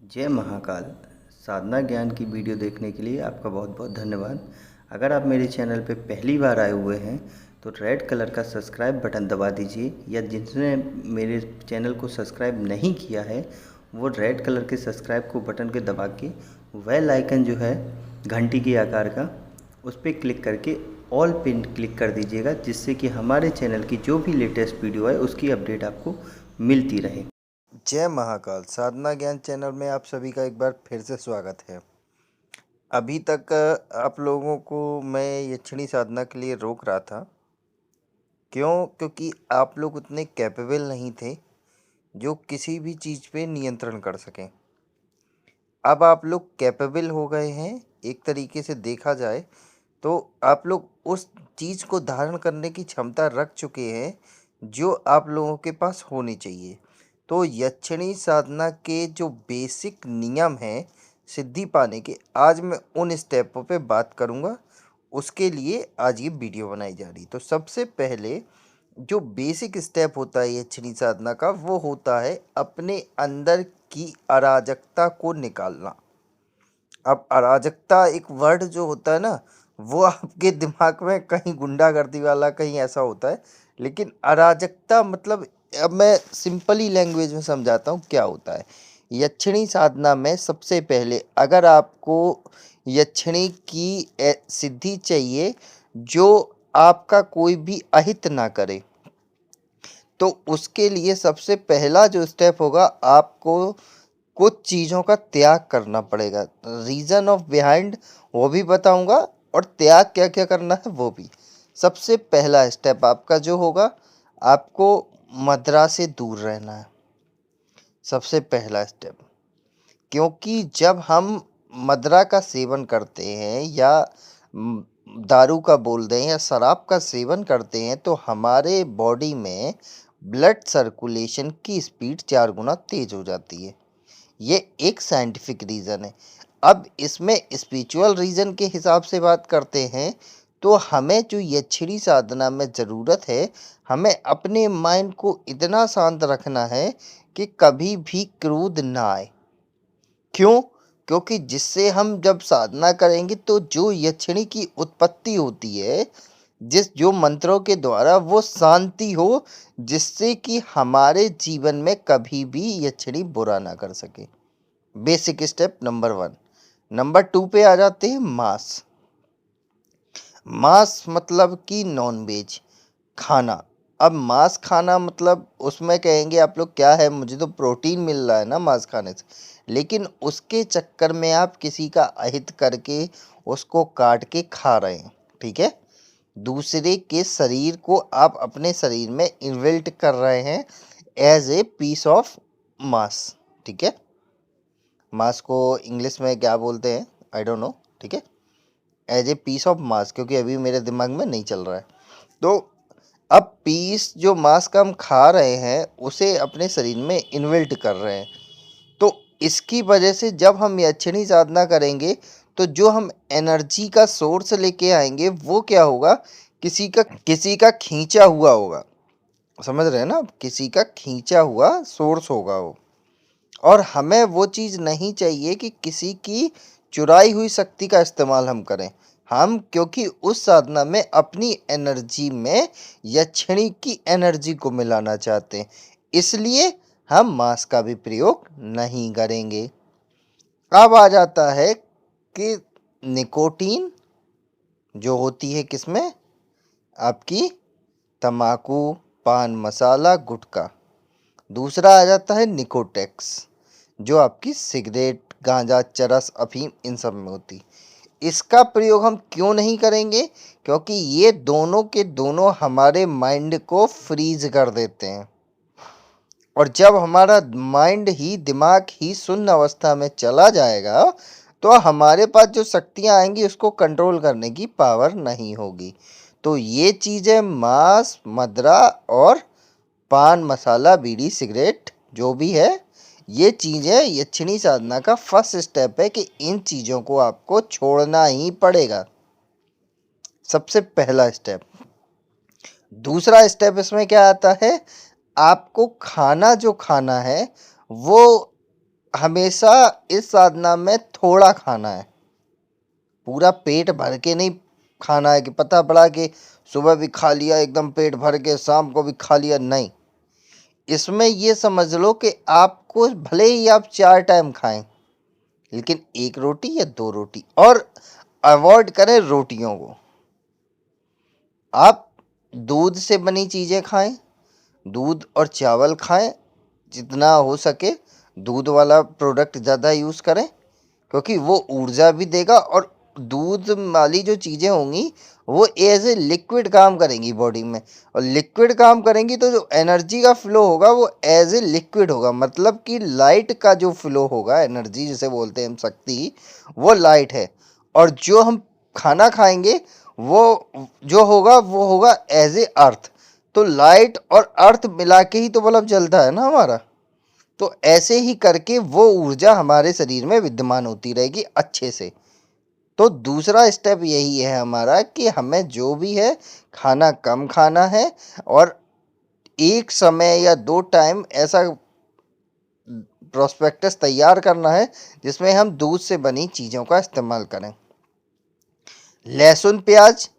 जय महाकाल। साधना ज्ञान की वीडियो देखने के लिए आपका बहुत बहुत धन्यवाद। अगर आप मेरे चैनल पे पहली बार आए हुए हैं तो रेड कलर का सब्सक्राइब बटन दबा दीजिए, या जिसने मेरे चैनल को सब्सक्राइब नहीं किया है वो रेड कलर के सब्सक्राइब को बटन के दबा के बेल आइकन जो है घंटी के आकार का, उस पर क्लिक करके ऑल पिन क्लिक कर दीजिएगा, जिससे कि हमारे चैनल की जो भी लेटेस्ट वीडियो है उसकी अपडेट आपको मिलती रहे। जय महाकाल। साधना ज्ञान चैनल में आप सभी का एक बार फिर से स्वागत है। अभी तक आप लोगों को मैं यक्षिणी साधना के लिए रोक रहा था। क्यों? क्योंकि आप लोग उतने कैपेबल नहीं थे जो किसी भी चीज़ पे नियंत्रण कर सकें। अब आप लोग कैपेबल हो गए हैं। एक तरीके से देखा जाए तो आप लोग उस चीज़ को धारण करने की क्षमता रख चुके हैं जो आप लोगों के पास होनी चाहिए। तो यक्षिणी साधना के जो बेसिक नियम हैं सिद्धि पाने के, आज मैं उन स्टेपों पे बात करूँगा। उसके लिए आज ये वीडियो बनाई जा रही। तो सबसे पहले जो बेसिक स्टेप होता है यक्षिणी साधना का, वो होता है अपने अंदर की अराजकता को निकालना। अब अराजकता एक वर्ड जो होता है ना, वो आपके दिमाग में कहीं गुंडागर्दी वाला कहीं ऐसा होता है, लेकिन अराजकता मतलब, अब मैं सिंपली लैंग्वेज में समझाता हूँ क्या होता है। यक्षिणी साधना में सबसे पहले अगर आपको यक्षिणी की सिद्धि चाहिए जो आपका कोई भी अहित ना करे, तो उसके लिए सबसे पहला जो स्टेप होगा, आपको कुछ चीज़ों का त्याग करना पड़ेगा। रीज़न ऑफ बिहाइंड वो भी बताऊंगा, और त्याग क्या क्या करना है वो भी। सबसे पहला स्टेप आपका जो होगा, आपको मदिरा से दूर रहना है। सबसे पहला स्टेप, क्योंकि जब हम मदिरा का सेवन करते हैं या दारू का बोल दें या शराब का सेवन करते हैं, तो हमारे बॉडी में ब्लड सर्कुलेशन की स्पीड 4 गुना तेज हो जाती है। ये एक साइंटिफिक रीज़न है। अब इसमें स्पिरिचुअल रीज़न के हिसाब से बात करते हैं, तो हमें जो यक्षिणी साधना में ज़रूरत है, हमें अपने माइंड को इतना शांत रखना है कि कभी भी क्रोध ना आए। क्यों? क्योंकि जिससे हम जब साधना करेंगे तो जो यक्षिणी की उत्पत्ति होती है, जो मंत्रों के द्वारा, वो शांति हो, जिससे कि हमारे जीवन में कभी भी यक्षिणी बुरा ना कर सके। Basic step number 1। नंबर 2 पे आ जाते हैं मांस। मांस मतलब कि नॉन वेज खाना। अब मांस खाना मतलब उसमें कहेंगे आप लोग क्या है, मुझे तो प्रोटीन मिल रहा है ना मांस खाने से, लेकिन उसके चक्कर में आप किसी का अहित करके उसको काट के खा रहे हैं। ठीक है? दूसरे के शरीर को आप अपने शरीर में इन्वेल्ट कर रहे हैं एज ए पीस ऑफ मांस। ठीक है? मांस को इंग्लिश में क्या बोलते हैं आई डोंट नो। ठीक है? एज ए पीस ऑफ मांस, क्योंकि अभी मेरे दिमाग में नहीं चल रहा है। तो अब पीस जो मांस का हम खा रहे हैं उसे अपने शरीर में इन्वेल्ट कर रहे हैं। तो इसकी वजह से जब हम यक्षिणी साधना करेंगे तो जो हम एनर्जी का सोर्स लेके आएंगे वो क्या होगा, किसी का खींचा हुआ होगा। समझ रहे हैं ना? किसी का खींचा हुआ सोर्स होगा वो। और हमें वो चीज़ नहीं चाहिए कि किसी की चुराई हुई शक्ति का इस्तेमाल हम करें। हम क्योंकि उस साधना में अपनी एनर्जी में यक्षिणी की एनर्जी को मिलाना चाहते हैं, इसलिए हम मांस का भी प्रयोग नहीं करेंगे। अब आ जाता है कि निकोटीन जो होती है किसमें, आपकी तम्बाकू, पान मसाला, गुटखा। दूसरा आ जाता है निकोटेक्स, जो आपकी सिगरेट, गांजा, चरस, अफीम इन सब में होती। इसका प्रयोग हम क्यों नहीं करेंगे? क्योंकि ये दोनों के दोनों हमारे माइंड को फ्रीज कर देते हैं, और जब हमारा माइंड ही, दिमाग ही शून्य अवस्था में चला जाएगा तो हमारे पास जो शक्तियाँ आएंगी उसको कंट्रोल करने की पावर नहीं होगी। तो ये चीज़ें मांस, मदिरा और पान मसाला, बीड़ी, सिगरेट जो भी है, ये चीज़ें यक्षिणी साधना का फर्स्ट स्टेप है कि इन चीज़ों को आपको छोड़ना ही पड़ेगा। सबसे पहला स्टेप। दूसरा स्टेप इसमें क्या आता है, आपको खाना जो खाना है वो हमेशा इस साधना में थोड़ा खाना है, पूरा पेट भर के नहीं खाना है कि पता पड़ा कि सुबह भी खा लिया एकदम पेट भर के, शाम को भी खा लिया, नहीं। इसमें ये समझ लो कि आपको भले ही आप 4 टाइम खाएं, लेकिन 1 रोटी या 2 रोटी, और अवॉइड करें रोटियों को। आप दूध से बनी चीज़ें खाएं, दूध और चावल खाएं, जितना हो सके दूध वाला प्रोडक्ट ज़्यादा यूज़ करें, क्योंकि वो ऊर्जा भी देगा, और दूध वाली जो चीज़ें होंगी वो एज ए लिक्विड काम करेंगी बॉडी में, और लिक्विड काम करेंगी तो जो एनर्जी का फ्लो होगा वो एज ए लिक्विड होगा, मतलब कि लाइट का जो फ्लो होगा, एनर्जी जिसे बोलते हैं हम, शक्ति, वो लाइट है। और जो हम खाना खाएंगे वो जो होगा वो होगा एज ए अर्थ। तो लाइट और अर्थ मिला के ही तो बल्ब जलता है ना हमारा। तो ऐसे ही करके वो ऊर्जा हमारे शरीर में विद्यमान होती रहेगी अच्छे से। तो दूसरा स्टेप यही है हमारा कि हमें जो भी है खाना कम खाना है, और एक समय या 2 टाइम ऐसा प्रोस्पेक्टस तैयार करना है जिसमें हम दूध से बनी चीज़ों का इस्तेमाल करें। लहसुन प्याज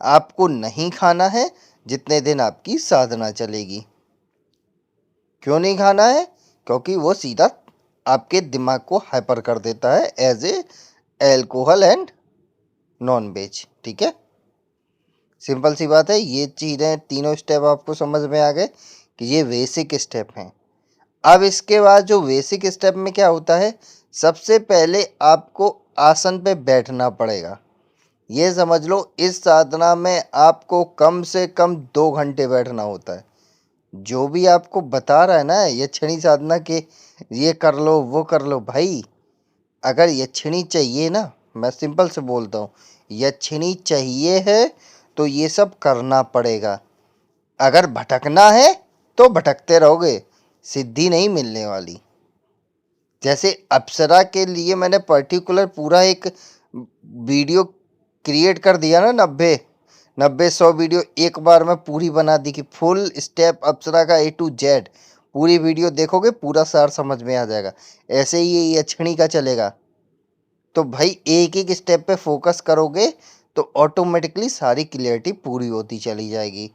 आपको नहीं खाना है जितने दिन आपकी साधना चलेगी। क्यों नहीं खाना है? क्योंकि वो सीधा आपके दिमाग को हाइपर कर देता है as a alcohol and non veg. ठीक है, सिंपल सी बात है। ये चीज़ें तीनों स्टेप आपको समझ में आ गए कि ये बेसिक स्टेप हैं। अब इसके बाद जो बेसिक स्टेप में क्या होता है, सबसे पहले आपको आसन पे बैठना पड़ेगा। ये समझ लो इस साधना में आपको कम से कम 2 घंटे बैठना होता है। जो भी आपको बता रहा है ना यक्षिणी साधना के ये कर लो वो कर लो, भाई अगर यक्षिणी चाहिए ना, मैं सिंपल से बोलता हूँ, यक्षिणी चाहिए है तो ये सब करना पड़ेगा। अगर भटकना है तो भटकते रहोगे, सिद्धि नहीं मिलने वाली। जैसे अप्सरा के लिए मैंने पर्टिकुलर पूरा एक वीडियो क्रिएट कर दिया ना, 90-100 वीडियो एक बार में पूरी बना दी कि फुल स्टेप अप्सरा का A to Z पूरी वीडियो देखोगे पूरा सार समझ में आ जाएगा। ऐसे ही ये यक्षिणी का चलेगा। तो भाई एक एक स्टेप पे फोकस करोगे तो ऑटोमेटिकली सारी क्लियरिटी पूरी होती चली जाएगी।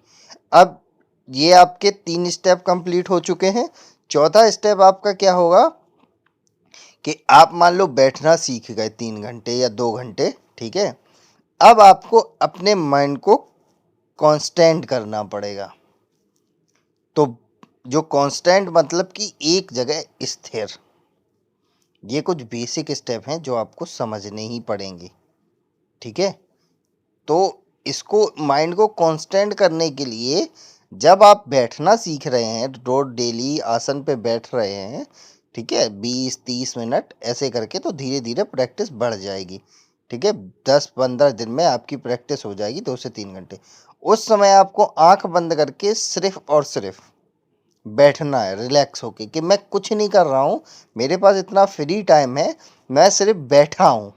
अब ये आपके 3 स्टेप कंप्लीट हो चुके हैं। चौथा स्टेप आपका क्या होगा कि आप मान लो बैठना सीख गए 3 घंटे या 2 घंटे, ठीक है। अब आपको अपने माइंड को कांस्टेंट करना पड़ेगा। तो जो कांस्टेंट मतलब कि एक जगह स्थिर, ये कुछ बेसिक स्टेप हैं जो आपको समझने ही पड़ेंगे, ठीक है। तो इसको माइंड को कांस्टेंट करने के लिए जब आप बैठना सीख रहे हैं, रोज डेली आसन पे बैठ रहे हैं, ठीक है, 20-30 मिनट ऐसे करके, तो धीरे धीरे प्रैक्टिस बढ़ जाएगी, ठीक है। 10-15 दिन में आपकी प्रैक्टिस हो जाएगी 2 से 3 घंटे। उस समय आपको आंख बंद करके सिर्फ और सिर्फ बैठना है रिलैक्स होके कि मैं कुछ नहीं कर रहा हूँ, मेरे पास इतना फ्री टाइम है, मैं सिर्फ बैठा हूँ।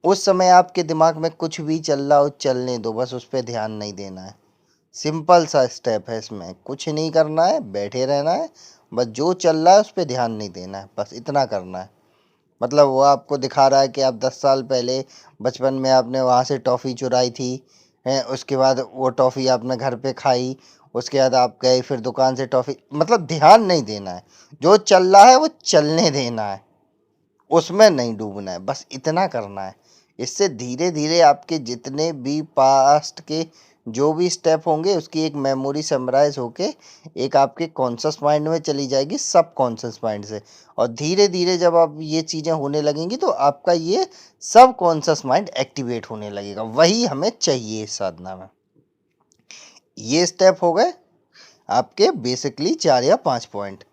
उस समय आपके दिमाग में कुछ भी चल रहा हो चलने दो, बस उस पर ध्यान नहीं देना है। सिंपल सा स्टेप है, इसमें कुछ नहीं करना है, बैठे रहना है, बस जो चल रहा है उस पर ध्यान नहीं देना है, बस इतना करना है। मतलब वो आपको दिखा रहा है कि आप 10 साल पहले बचपन में आपने वहाँ से टॉफ़ी चुराई थी, हैं, उसके बाद वो टॉफ़ी आपने घर पे खाई, उसके बाद आप गए फिर दुकान से टॉफ़ी, मतलब ध्यान नहीं देना है, जो चल रहा है वो चलने देना है, उसमें नहीं डूबना है, बस इतना करना है। इससे धीरे धीरे आपके जितने भी पास्ट के जो भी स्टेप होंगे उसकी एक मेमोरी समराइज होके एक आपके कॉन्शियस माइंड में चली जाएगी सब कॉन्शियस माइंड से, और धीरे धीरे जब आप ये चीज़ें होने लगेंगी तो आपका ये सब कॉन्शियस माइंड एक्टिवेट होने लगेगा। वही हमें चाहिए इस साधना में। ये स्टेप हो गए आपके बेसिकली 4 या 5 पॉइंट।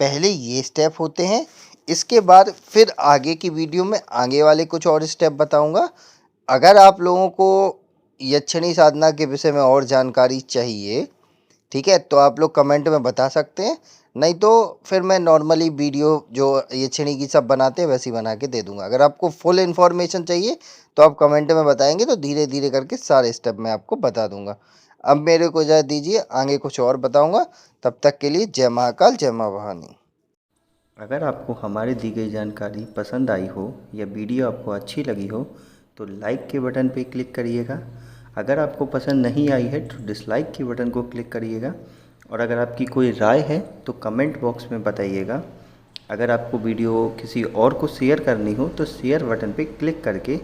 पहले ये स्टेप होते हैं, इसके बाद फिर आगे की वीडियो में आगे वाले कुछ और स्टेप बताऊंगा। अगर आप लोगों को यक्षिणी साधना के विषय में और जानकारी चाहिए, ठीक है, तो आप लोग कमेंट में बता सकते हैं, नहीं तो फिर मैं नॉर्मली वीडियो जो यक्षिणी की सब बनाते हैं वैसी बना के दे दूंगा। अगर आपको फुल इन्फॉर्मेशन चाहिए तो आप कमेंट में बताएंगे तो धीरे धीरे करके सारे स्टेप मैं आपको बता दूंगा। अब मेरे को इजाज़त दीजिए, आगे कुछ और बताऊंगा। तब तक के लिए जय महाकाल, जय माँ भवानी। अगर आपको हमारी दी गई जानकारी पसंद आई हो या वीडियो आपको अच्छी लगी हो तो लाइक के बटन पे क्लिक करिएगा। अगर आपको पसंद नहीं आई है तो डिसलाइक के बटन को क्लिक करिएगा। और अगर आपकी कोई राय है तो कमेंट बॉक्स में बताइएगा। अगर आपको वीडियो किसी और को शेयर करनी हो तो शेयर बटन पे क्लिक करके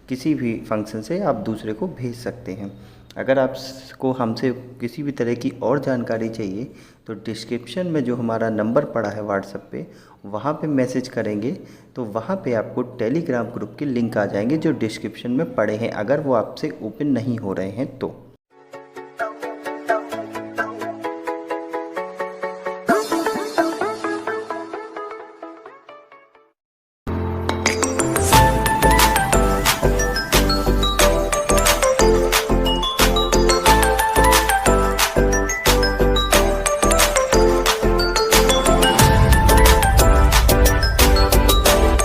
किसी भी फंक्शन से आप दूसरे को भेज सकते हैं। अगर आपको हमसे किसी भी तरह की और जानकारी चाहिए तो डिस्क्रिप्शन में जो हमारा नंबर पड़ा है व्हाट्सएप पे, वहाँ पे मैसेज करेंगे तो वहाँ पे आपको टेलीग्राम ग्रुप के लिंक आ जाएंगे जो डिस्क्रिप्शन में पड़े हैं, अगर वो आपसे ओपन नहीं हो रहे हैं तो।